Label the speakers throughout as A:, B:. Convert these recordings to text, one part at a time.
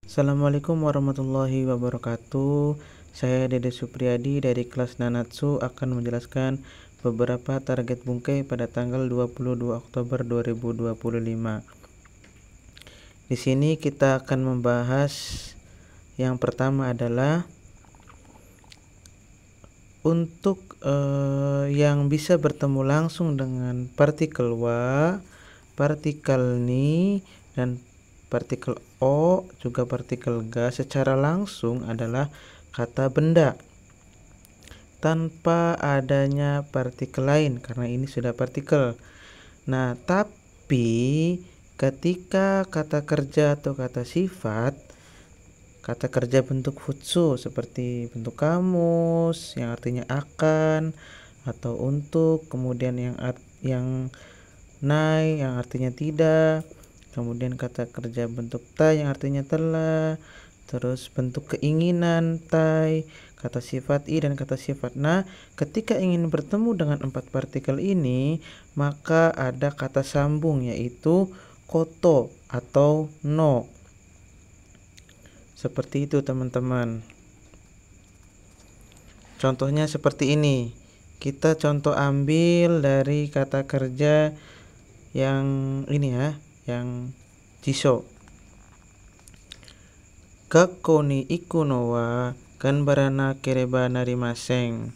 A: Assalamualaikum warahmatullahi wabarakatuh. Saya Dede Supriyadi dari kelas Nanatsu akan menjelaskan beberapa target bungkai pada tanggal 22 Oktober 2025. Di sini kita akan membahas yang pertama adalah untuk yang bisa bertemu langsung dengan partikel Wa, partikel Ni, dan partikel O, juga partikel Ga secara langsung adalah kata benda tanpa adanya partikel lain, karena ini sudah partikel. Nah, tapi ketika kata kerja atau kata sifat, kata kerja bentuk futsu seperti bentuk kamus yang artinya akan atau untuk, kemudian yang nai yang artinya tidak, kemudian kata kerja bentuk ta yang artinya telah, terus bentuk keinginan tai, kata sifat i, dan kata sifat na. Ketika ingin bertemu dengan empat partikel ini, maka ada kata sambung yaitu koto atau no. Seperti itu teman-teman. Contohnya seperti ini. Kita contoh ambil dari kata kerja yang ini ya, yang jiso. Gakko ni iku no wa ganbarana kereba narimaseng.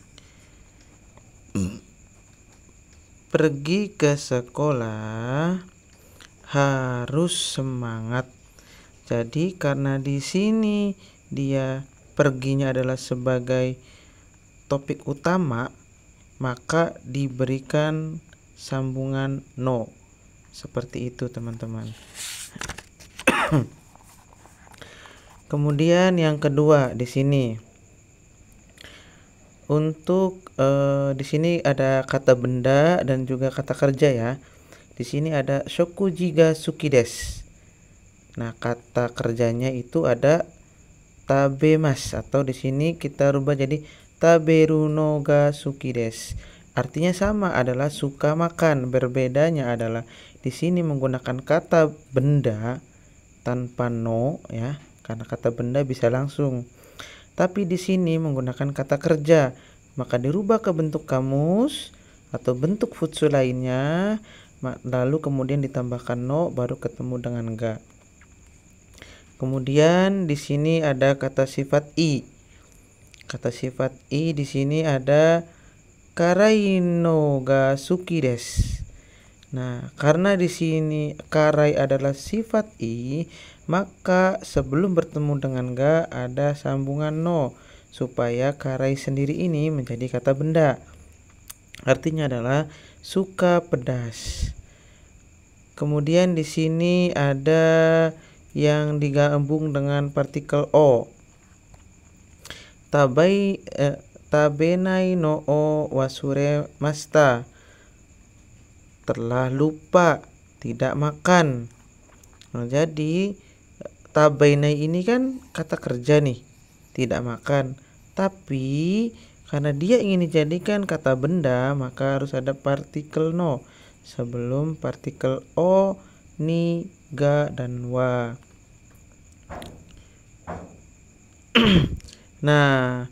A: Pergi ke sekolah harus semangat. Jadi karena di sini dia perginya adalah sebagai topik utama, maka diberikan sambungan no. Seperti itu teman-teman. Kemudian yang kedua di sini. Untuk di sini ada kata benda dan juga kata kerja ya. Di sini ada shokuji ga suki desu. Nah, kata kerjanya itu ada tabemas, atau di sini kita rubah jadi taberu no ga suki desu. Artinya sama, adalah suka makan. Berbedanya adalah di sini menggunakan kata benda tanpa no ya, karena kata benda bisa langsung. Tapi di sini menggunakan kata kerja, maka dirubah ke bentuk kamus atau bentuk futsu lainnya, lalu kemudian ditambahkan no, baru ketemu dengan ga. Kemudian di sini ada kata sifat i. Kata sifat i di sini ada karai no ga suki desu. Nah, karena di sini karai adalah sifat i, maka sebelum bertemu dengan ga ada sambungan no supaya karai sendiri ini menjadi kata benda. Artinya adalah suka pedas. Kemudian di sini ada yang digabung dengan partikel o. Tabenai no o wasure masta. Telah lupa, tidak makan. Nah, jadi tabenai ini kan kata kerja nih, tidak makan. Tapi karena dia ingin dijadikan kata benda, maka harus ada partikel no sebelum partikel o, ni, ga, dan wa. Nah,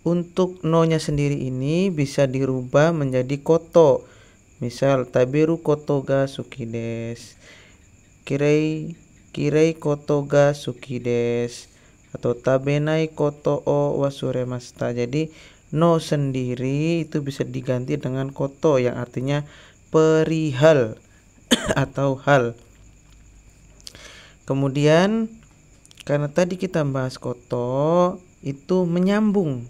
A: untuk no-nya sendiri ini bisa dirubah menjadi koto. Misal taberu koto ga suki desu, kirei koto ga suki desu, atau tabenai koto o wasuremasta. Jadi no sendiri itu bisa diganti dengan koto yang artinya perihal atau hal. Kemudian karena tadi kita bahas koto, itu menyambung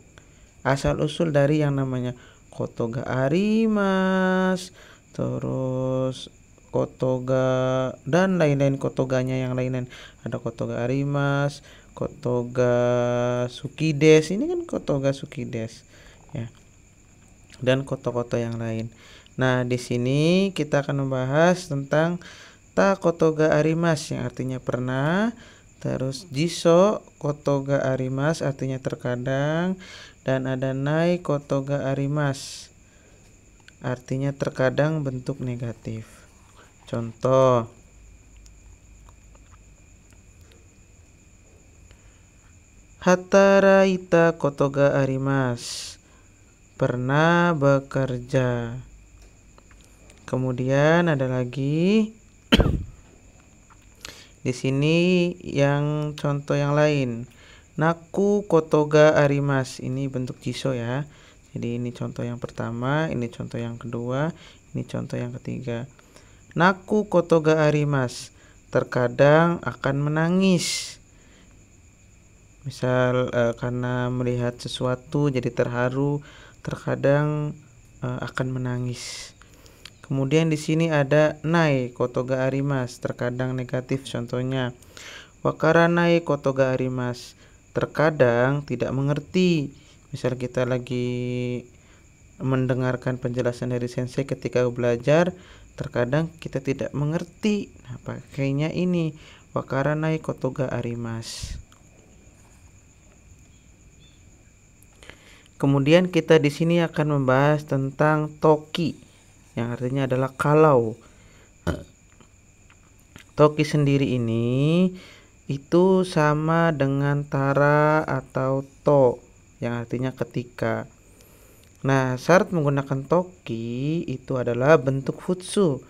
A: asal usul dari yang namanya koto ga arimas, terus koto ga dan lain-lain koto ganya yang lain-lain. Ada koto ga arimas, koto ga suki desu, ini kan koto ga suki desu ya. Dan koto-koto yang lain. Nah, di sini kita akan membahas tentang ta koto ga arimas yang artinya pernah. Terus jiso koto ga arimas artinya terkadang, dan ada nai koto ga arimas artinya terkadang bentuk negatif. Contoh, Hataraita koto ga arimasu. Pernah bekerja. Kemudian ada lagi di sini yang contoh yang lain. Naku koto ga arimasu. Ini bentuk jiso ya. Jadi ini contoh yang pertama, ini contoh yang kedua, ini contoh yang ketiga. Naku koto ga arimasu. Terkadang akan menangis. Misal karena melihat sesuatu jadi terharu, terkadang akan menangis. Kemudian di sini ada nai koto ga arimasu, terkadang negatif. Contohnya wakaranai koto ga arimasu, terkadang tidak mengerti. Misal kita lagi mendengarkan penjelasan dari sensei ketika belajar, terkadang kita tidak mengerti. Nah, pakainya ini wakaranai koto ga arimasu. Kemudian kita di sini akan membahas tentang toki, yang artinya adalah kalau. Toki sendiri ini itu sama dengan tara atau to, yang artinya ketika. Nah, syarat menggunakan toki itu adalah bentuk futsu.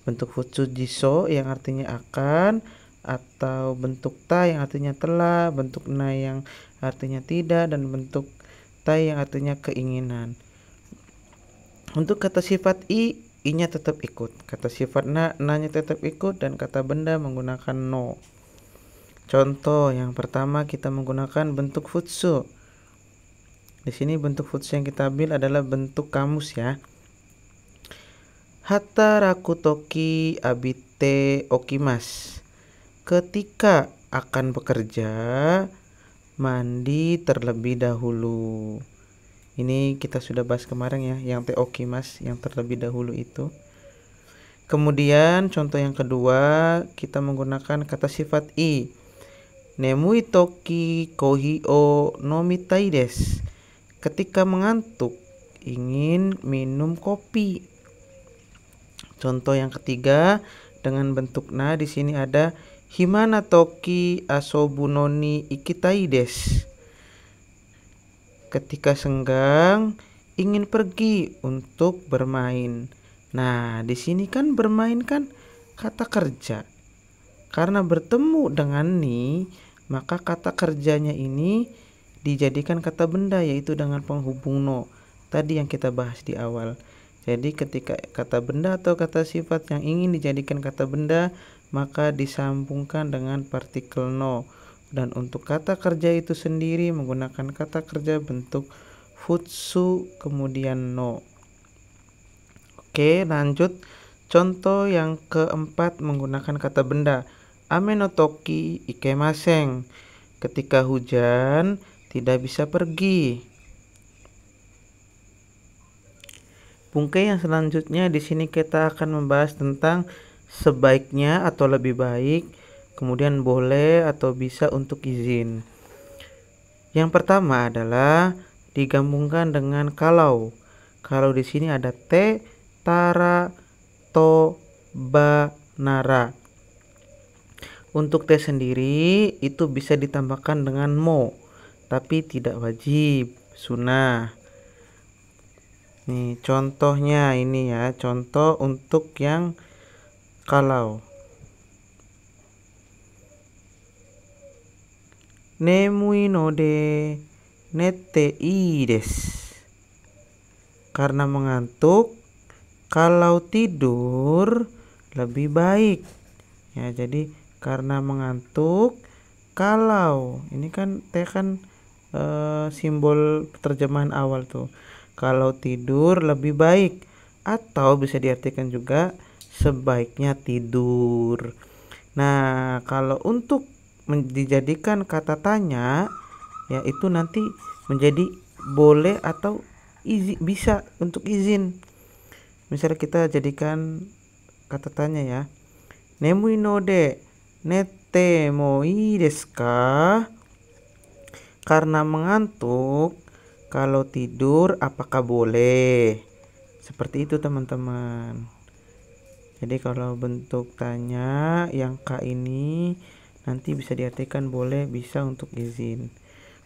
A: Bentuk futsu jiso yang artinya akan, atau bentuk ta yang artinya telah, bentuk na yang artinya tidak, dan bentuk ta yang artinya keinginan. Untuk kata sifat i-nya tetap ikut. Kata sifat na-nya tetap ikut, dan kata benda menggunakan no. Contoh yang pertama kita menggunakan bentuk futsu. Di sini bentuk futsu yang kita ambil adalah bentuk kamus ya. Hataraku toki abite okimasu. Ketika akan bekerja, mandi terlebih dahulu. Ini kita sudah bahas kemarin ya, yang te okimasu, yang terlebih dahulu itu. Kemudian contoh yang kedua kita menggunakan kata sifat i. Nemui toki kohi o nomitai desu. Ketika mengantuk ingin minum kopi. Contoh yang ketiga dengan bentuk na, di sini ada himana toki asobu noni ikitai desu. Ketika senggang ingin pergi untuk bermain. Nah, di sini kan bermain kan kata kerja. Karena bertemu dengan ni, maka kata kerjanya ini dijadikan kata benda, yaitu dengan penghubung no. Tadi yang kita bahas di awal. Jadi ketika kata benda atau kata sifat yang ingin dijadikan kata benda, maka disambungkan dengan partikel no. Dan untuk kata kerja itu sendiri menggunakan kata kerja bentuk futsu kemudian no. Oke, lanjut. Contoh yang keempat menggunakan kata benda. Ame no toki ikemasen. Ketika hujan tidak bisa pergi. Bungkai yang selanjutnya di sini kita akan membahas tentang sebaiknya atau lebih baik, kemudian boleh atau bisa untuk izin. Yang pertama adalah digabungkan dengan kalau. Kalau di sini ada te, tara, to, ba, nara. Untuk te sendiri itu bisa ditambahkan dengan mo, tapi tidak wajib, sunnah. Nih contohnya ini ya, contoh untuk yang kalau. Nemui no de nette ii desu. Karena mengantuk, kalau tidur lebih baik. Ya, jadi karena mengantuk, kalau ini kan te kan simbol terjemahan awal tuh. Kalau tidur lebih baik, atau bisa diartikan juga sebaiknya tidur. Nah, kalau untuk dijadikan kata tanya, yaitu nanti menjadi boleh atau bisa untuk izin. Misalnya kita jadikan kata tanya ya. Nemui no de nette mo ii desu ka? Karena mengantuk, kalau tidur apakah boleh? Seperti itu teman-teman. Jadi kalau bentuk tanya yang K ini nanti bisa diartikan boleh, bisa untuk izin.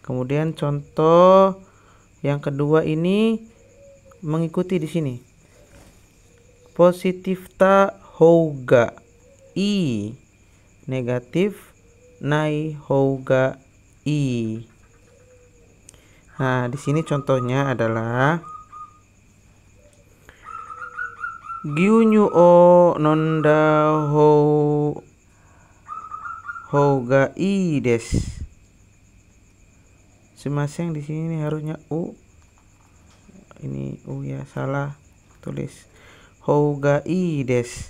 A: Kemudian contoh yang kedua ini mengikuti di sini. Positif ta houga i, negatif nai houga i. Nah, di sini contohnya adalah gyunyu o nonda houga i desu. Sumaseng di sini harusnya u. Ini u ya, salah tulis. Houga i desu.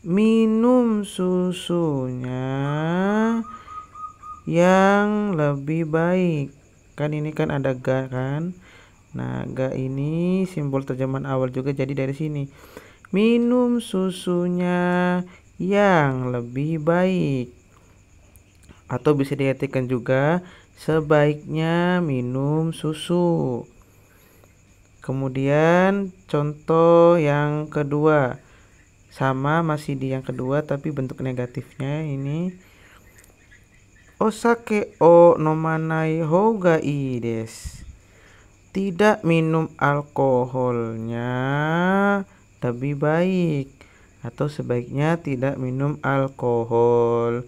A: Minum susunya yang lebih baik. Kan ini kan ada ga kan. Nah, ga ini simbol terjemahan awal juga, jadi dari sini. Minum susunya yang lebih baik. Atau bisa diartikan juga sebaiknya minum susu. Kemudian contoh yang kedua. Sama, masih di yang kedua tapi bentuk negatifnya ini. Osake o nomanai houga ii desu. Tidak minum alkoholnya lebih baik, atau sebaiknya tidak minum alkohol.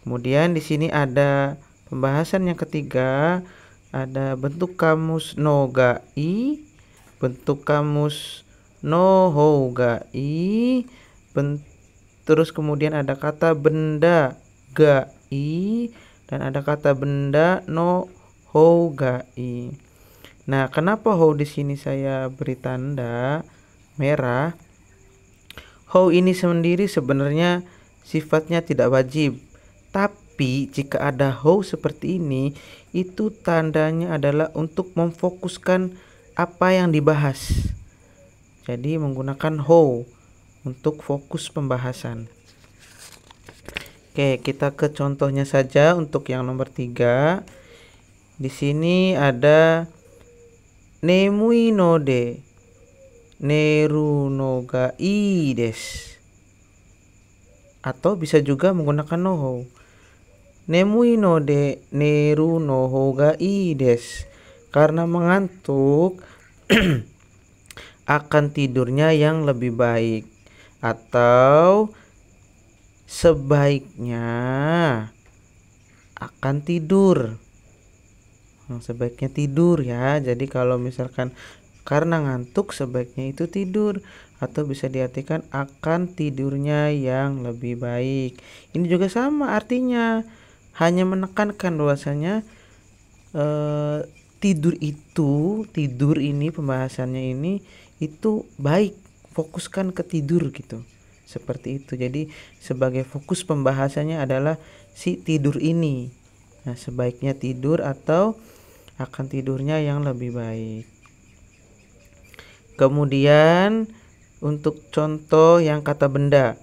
A: Kemudian di sini ada pembahasan yang ketiga, ada bentuk kamus no ga i, bentuk kamus no houga i, terus kemudian ada kata benda ga i, dan ada kata benda no houga i. Nah, kenapa hou di sini saya beri tanda merah? Hou ini sendiri sebenarnya sifatnya tidak wajib. Tapi jika ada hou seperti ini, itu tandanya adalah untuk memfokuskan apa yang dibahas. Jadi menggunakan hou untuk fokus pembahasan. Oke, kita ke contohnya saja untuk yang nomor 3. Di sini ada nemui no de neru no ga ii desu. Atau bisa juga menggunakan no hou. Nemui no de neru no houga ii desu. Karena mengantuk akan tidurnya yang lebih baik. Atau sebaiknya akan tidur. Sebaiknya tidur ya. Jadi kalau misalkan karena ngantuk sebaiknya itu tidur, atau bisa diartikan akan tidurnya yang lebih baik. Ini juga sama artinya, hanya menekankan bahwasanya tidur ini pembahasannya ini itu baik, fokuskan ke tidur gitu. Seperti itu. Jadi sebagai fokus pembahasannya adalah si tidur ini. Nah, sebaiknya tidur atau akan tidurnya yang lebih baik. Kemudian untuk contoh yang kata benda,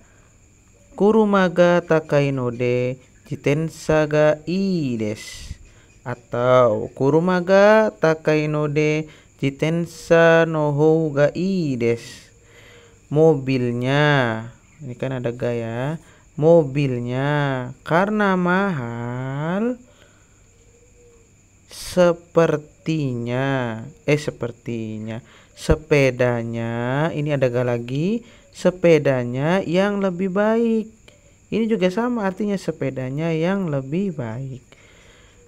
A: kurumaga takai no de jitensa ga ii desu. Atau kurumaga takai no de jitensa no hou ga ii desu. Mobilnya, ini kan ada ga ya. Mobilnya karena mahal sepertinya sepedanya, ini ada ga lagi, sepedanya yang lebih baik. Ini juga sama artinya, sepedanya yang lebih baik.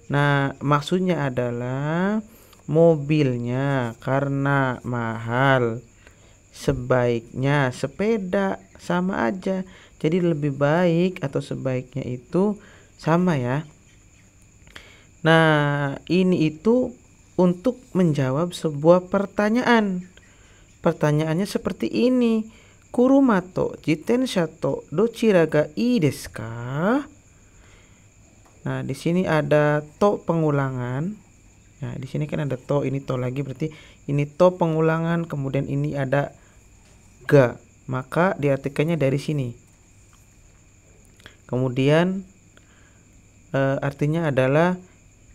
A: Nah, maksudnya adalah mobilnya karena mahal, sebaiknya sepeda, sama aja. Jadi lebih baik atau sebaiknya itu sama ya. Nah, ini itu untuk menjawab sebuah pertanyaan. Pertanyaannya seperti ini. Kurumato jitensha to dochira ga ii desu ka? Nah, di sini ada to pengulangan. Nah, di sini kan ada to, ini to lagi, berarti ini to pengulangan, kemudian ini ada ga. Maka diartikannya dari sini. Kemudian artinya adalah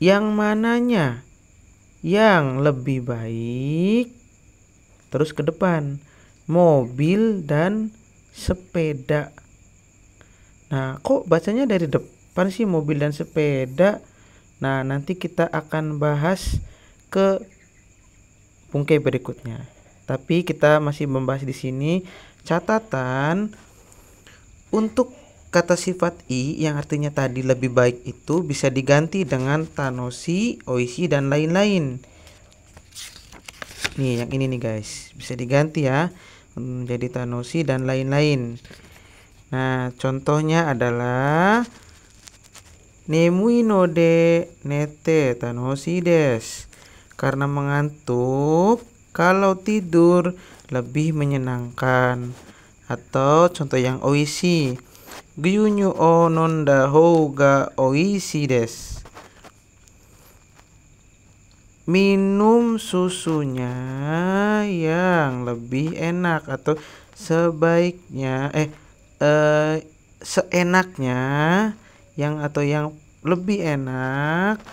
A: yang mananya yang lebih baik. Terus ke depan, mobil dan sepeda. Nah, kok bacanya dari depan sih mobil dan sepeda? Nah, nanti kita akan bahas ke bungkai berikutnya. Tapi kita masih membahas di sini catatan untuk kata sifat i yang artinya tadi lebih baik itu bisa diganti dengan tanoshi, oishi dan lain-lain. Nih yang ini nih guys, bisa diganti ya menjadi tanoshi dan lain-lain. Nah, contohnya adalah nemui no de nete tanoshi desu. Karena mengantuk, kalau tidur lebih menyenangkan. Atau contoh yang oishi, gyunyu o nonda hou ga oishi desu. Minum susunya yang lebih enak atau sebaiknya seenaknya yang lebih enak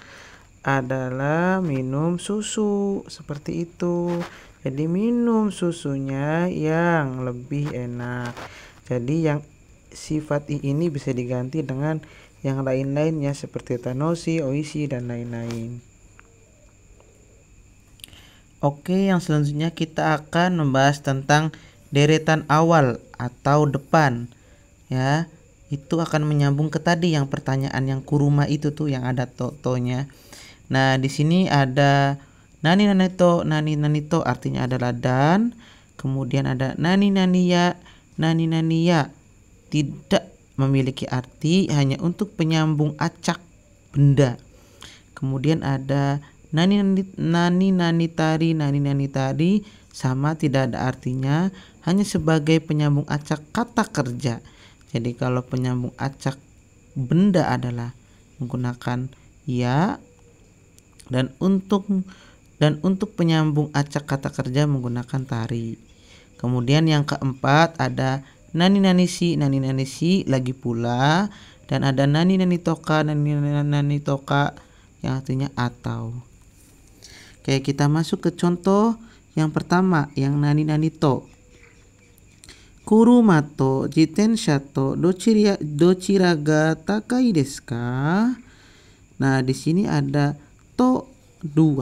A: adalah minum susu seperti itu. Jadi minum susunya yang lebih enak. Jadi yang sifat i ini bisa diganti dengan yang lain-lainnya seperti tanoshi, oishi dan lain-lain. Oke, yang selanjutnya kita akan membahas tentang deretan awal atau depan. Ya, itu akan menyambung ke tadi yang pertanyaan yang kuruma itu tuh yang ada to-nya. Nah, di sini ada nani nanito, nani nanito artinya adalah dan, kemudian ada nani naniya, nani naniya tidak memiliki arti, hanya untuk penyambung acak benda. Kemudian ada nani nani tari sama tidak ada artinya, hanya sebagai penyambung acak kata kerja. Jadi kalau penyambung acak benda adalah menggunakan ya, dan untuk penyambung acak kata kerja menggunakan tari. Kemudian yang keempat ada nani nanisi lagi pula, dan ada nani toka yang artinya atau. Oke, kita masuk ke contoh yang pertama yang nani to. Kurumato jitensha to dochira ga takai desu ka? Nah, di sini ada to 2.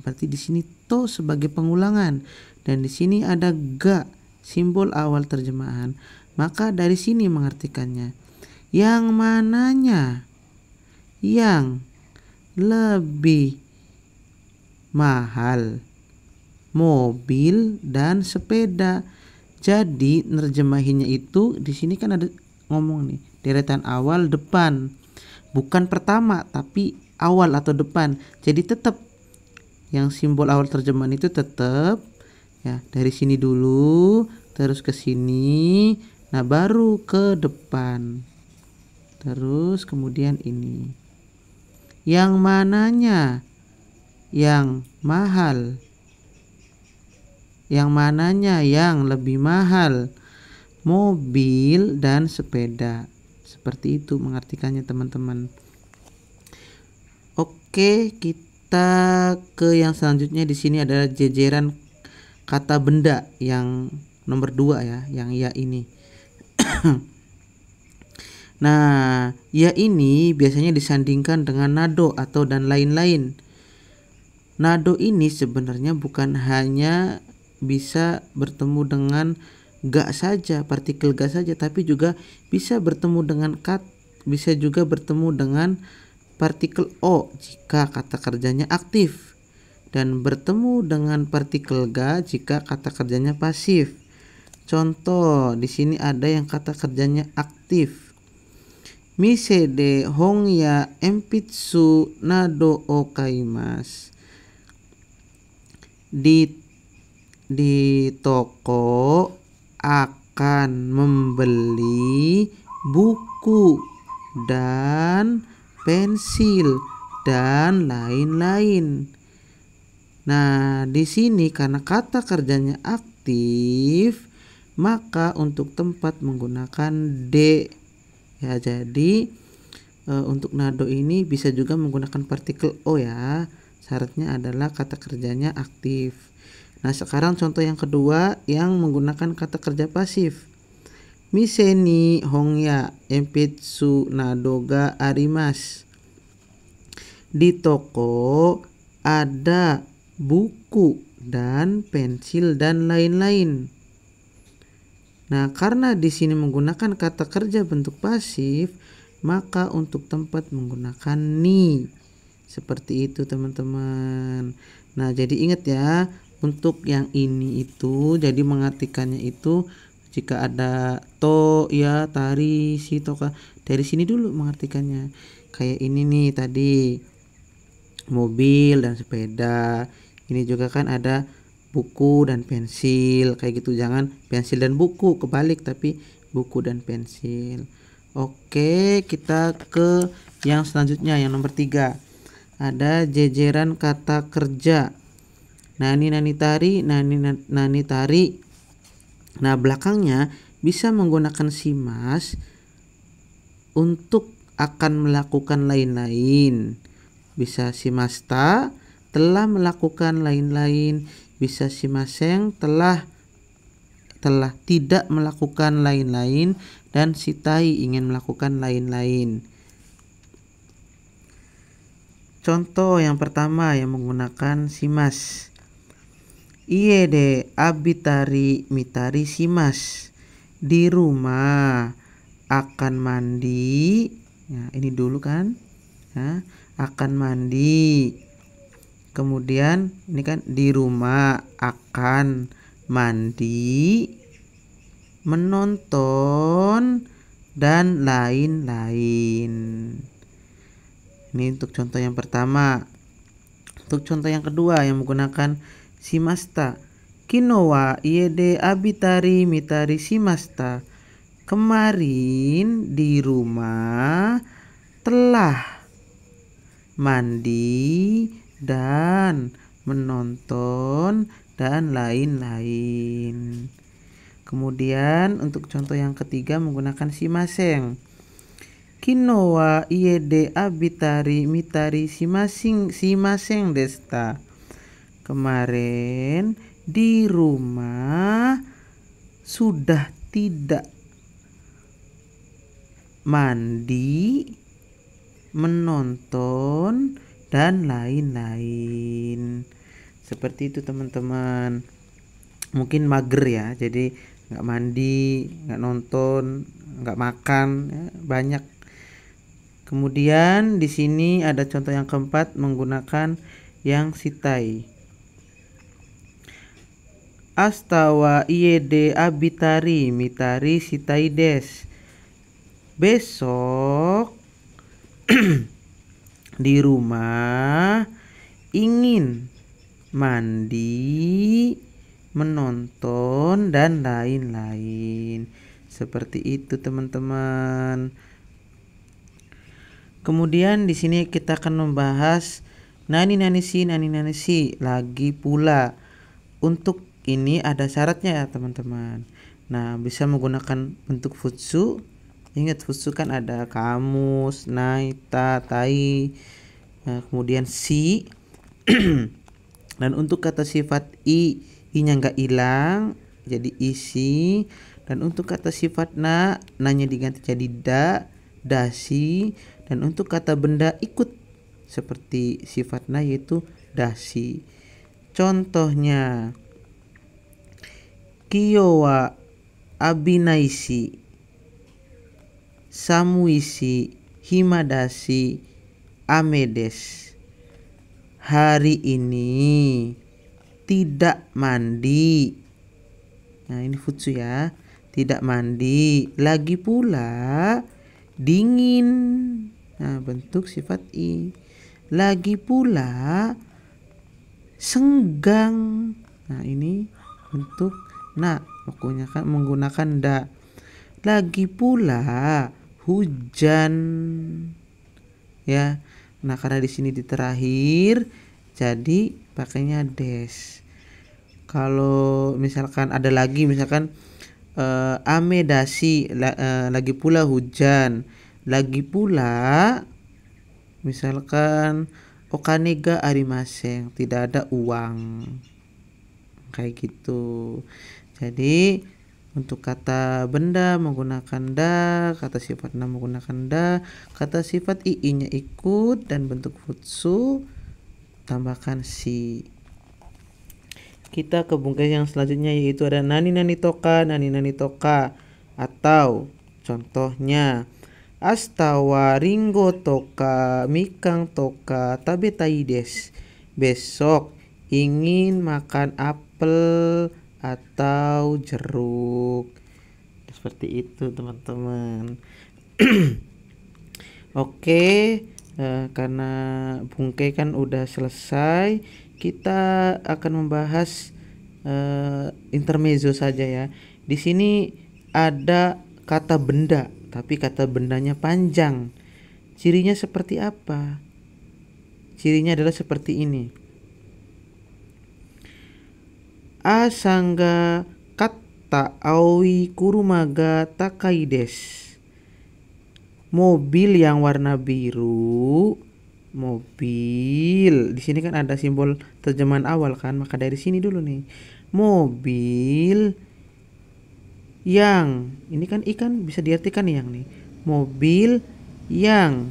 A: Berarti di sini to sebagai pengulangan dan di sini ada ga simbol awal terjemahan. Maka dari sini mengartikannya yang mananya yang lebih mahal, mobil dan sepeda. Jadi nerjemahinnya itu di sini kan ada ngomong nih deretan awal depan, bukan pertama tapi awal atau depan. Jadi tetap yang simbol awal terjemahan itu tetap ya dari sini dulu terus ke sini, nah baru ke depan, terus kemudian ini yang mananya yang mahal, yang mananya yang lebih mahal, mobil dan sepeda. Seperti itu mengartikannya teman-teman. Oke, kita ke yang selanjutnya. Di sini adalah jejeran kata benda yang nomor 2 ya, yang ya ini. Nah, ya ini biasanya disandingkan dengan nado atau dan lain-lain. Nado ini sebenarnya bukan hanya bisa bertemu dengan ga saja, partikel ga saja, tapi juga bisa bertemu dengan bisa juga bertemu dengan partikel o jika kata kerjanya aktif, dan bertemu dengan partikel ga jika kata kerjanya pasif. Contoh di sini ada yang kata kerjanya aktif. Mise de honya enpitsu nado o kaimasu. Di toko akan membeli buku dan pensil dan lain-lain. Nah, di sini karena kata kerjanya aktif, maka untuk tempat menggunakan de. Ya, jadi untuk nado ini bisa juga menggunakan partikel o ya. Syaratnya adalah kata kerjanya aktif. Nah, sekarang contoh yang kedua yang menggunakan kata kerja pasif. Mise ni honya enpitsu nado ga arimasu. Di toko ada buku dan pensil dan lain-lain. Nah, karena di sini menggunakan kata kerja bentuk pasif, maka untuk tempat menggunakan ni. Seperti itu teman-teman. Nah, jadi ingat ya, untuk yang ini itu jadi mengartikannya itu jika ada to ya, tari, si, toka, dari sini dulu mengartikannya. Kayak ini nih tadi, mobil dan sepeda. Ini juga kan ada buku dan pensil, kayak gitu. Jangan pensil dan buku, kebalik, tapi buku dan pensil. Oke, kita ke yang selanjutnya, yang nomor 3. Ada jejeran kata kerja. Nani nani tari, nani tari. Nah, belakangnya bisa menggunakan si mas untuk akan melakukan lain-lain. Bisa si masta telah melakukan lain-lain, bisa si maseng telah tidak melakukan lain-lain, dan si tai ingin melakukan lain-lain. Contoh yang pertama yang menggunakan si mas. Iye de abitari mitari si mas. Di rumah akan mandi. Ya, ini dulu kan. Ya, akan mandi. Kemudian ini kan di rumah akan mandi, menonton, dan lain-lain. Ini untuk contoh yang pertama. Untuk contoh yang kedua yang menggunakan si masta. Kinowa iede abitari mitari si masta. Kemarin di rumah telah mandi dan menonton dan lain-lain. Kemudian untuk contoh yang ketiga menggunakan si maseng. Kinowa iede abitari mitari si maseng desta. Kemarin di rumah sudah tidak mandi, menonton, dan lain-lain. Seperti itu teman-teman. Mungkin mager ya, jadi nggak mandi, nggak nonton, nggak makan, ya, banyak. Kemudian di sini ada contoh yang keempat menggunakan yang sitai. Astawa iede abitari mitari sitai des. Besok di rumah ingin mandi, menonton, dan lain-lain. Seperti itu teman-teman. Kemudian di sini kita akan membahas nani nani si lagi pula. Untuk ini ada syaratnya ya teman-teman. Nah, bisa menggunakan bentuk futsu. Ingat futsu kan ada kamus, nai, ta, tai. Nah, kemudian si. Dan untuk kata sifat i-nya nggak hilang, jadi isi. Dan untuk kata sifat na-nya diganti jadi dasi. Dan untuk kata benda ikut seperti sifat na, yaitu dasi. Contohnya, kiyowa abinaisi, samuisi, himadashi, amedes. Hari ini tidak mandi. Nah, ini futsu ya. Tidak mandi. Lagi pula dingin. Nah, bentuk sifat i. Lagi pula senggang. Nah, ini bentuk na. Pokoknya kan menggunakan da. Lagi pula hujan. Ya. Nah, karena di sini di terakhir jadi pakainya des. Kalau misalkan ada lagi misalkan amedasi lagi pula hujan, lagi pula misalkan okanega arimaseng, tidak ada uang. Kayak gitu. Jadi Untuk kata benda menggunakan da, kata sifat na menggunakan da, kata sifat ii-nya ikut, dan bentuk futsu tambahkan si. Kita ke bungkus yang selanjutnya, yaitu ada nani nani toka, atau contohnya astawa ringo toka mikang toka tabetai des. Besok ingin makan apel atau jeruk. Seperti itu teman-teman. Oke, karena bungkai kan udah selesai, kita akan membahas intermezzo saja ya. Di sini ada kata benda, tapi kata bendanya panjang. Cirinya seperti apa? Cirinya adalah seperti ini. Asangga katta aoi kurumaga takai des. Mobil yang warna biru, mobil. Di sini kan ada simbol terjemahan awal kan, maka dari sini dulu nih. Mobil yang, ini kan ikan bisa diartikan yang nih. Mobil yang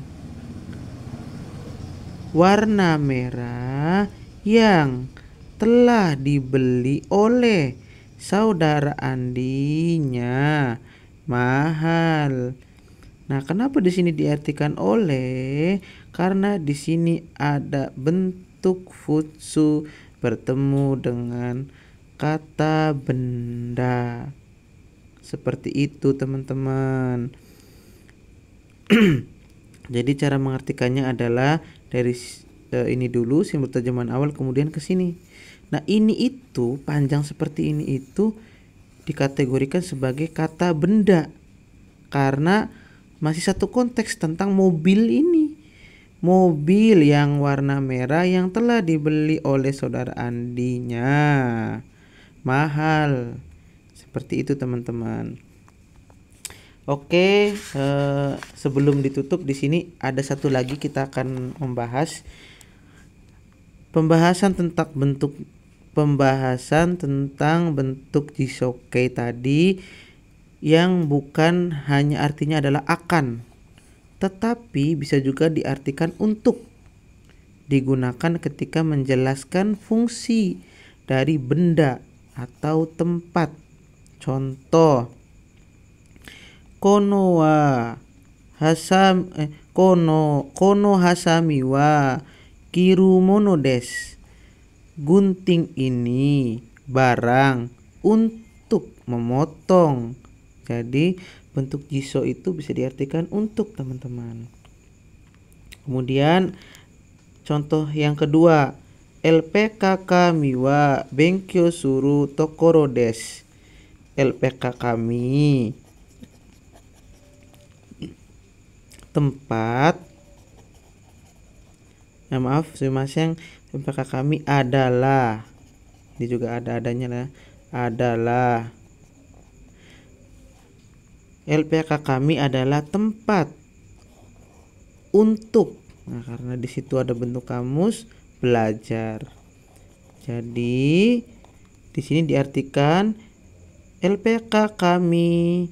A: warna merah yang telah dibeli oleh saudara Andinya mahal. Nah, kenapa di sini diartikan oleh? Karena di sini ada bentuk futsu bertemu dengan kata benda. Seperti itu, teman-teman. Jadi cara mengartikannya adalah dari ini dulu simbol terjemahan awal, kemudian ke sini. Nah, ini itu panjang seperti ini itu dikategorikan sebagai kata benda karena masih satu konteks tentang mobil ini. Mobil yang warna merah yang telah dibeli oleh saudara Andinya mahal. Seperti itu teman-teman. Oke, sebelum ditutup di sini ada satu lagi kita akan membahas pembahasan tentang bentuk jisokei tadi, yang bukan hanya artinya adalah akan, tetapi bisa juga diartikan untuk. Digunakan ketika menjelaskan fungsi dari benda atau tempat. Contoh, kono hasami wa kirumono des. Gunting ini barang untuk memotong. Jadi bentuk jiso itu bisa diartikan untuk, teman-teman. Kemudian contoh yang kedua, LPK kami wa benkyo suru tokoro des. LPK kami tempat, sumimasen, LPK kami adalah, ini juga ada adanya lah, adalah. LPK kami adalah tempat untuk. Nah, karena di situ ada bentuk kamus belajar. Jadi di sini diartikan LPK kami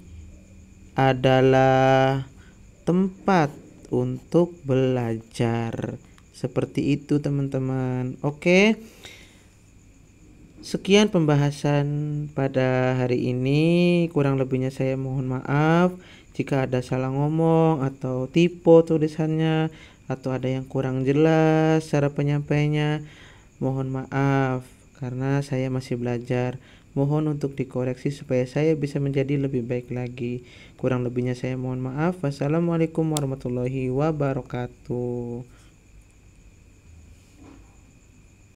A: adalah tempat untuk belajar. Seperti itu, teman-teman. Oke. Sekian pembahasan pada hari ini. Kurang lebihnya saya mohon maaf jika ada salah ngomong atau typo tulisannya, atau ada yang kurang jelas cara penyampaiannya. Mohon maaf karena saya masih belajar. Mohon untuk dikoreksi supaya saya bisa menjadi lebih baik lagi. Kurang lebihnya saya mohon maaf. Wassalamualaikum warahmatullahi wabarakatuh.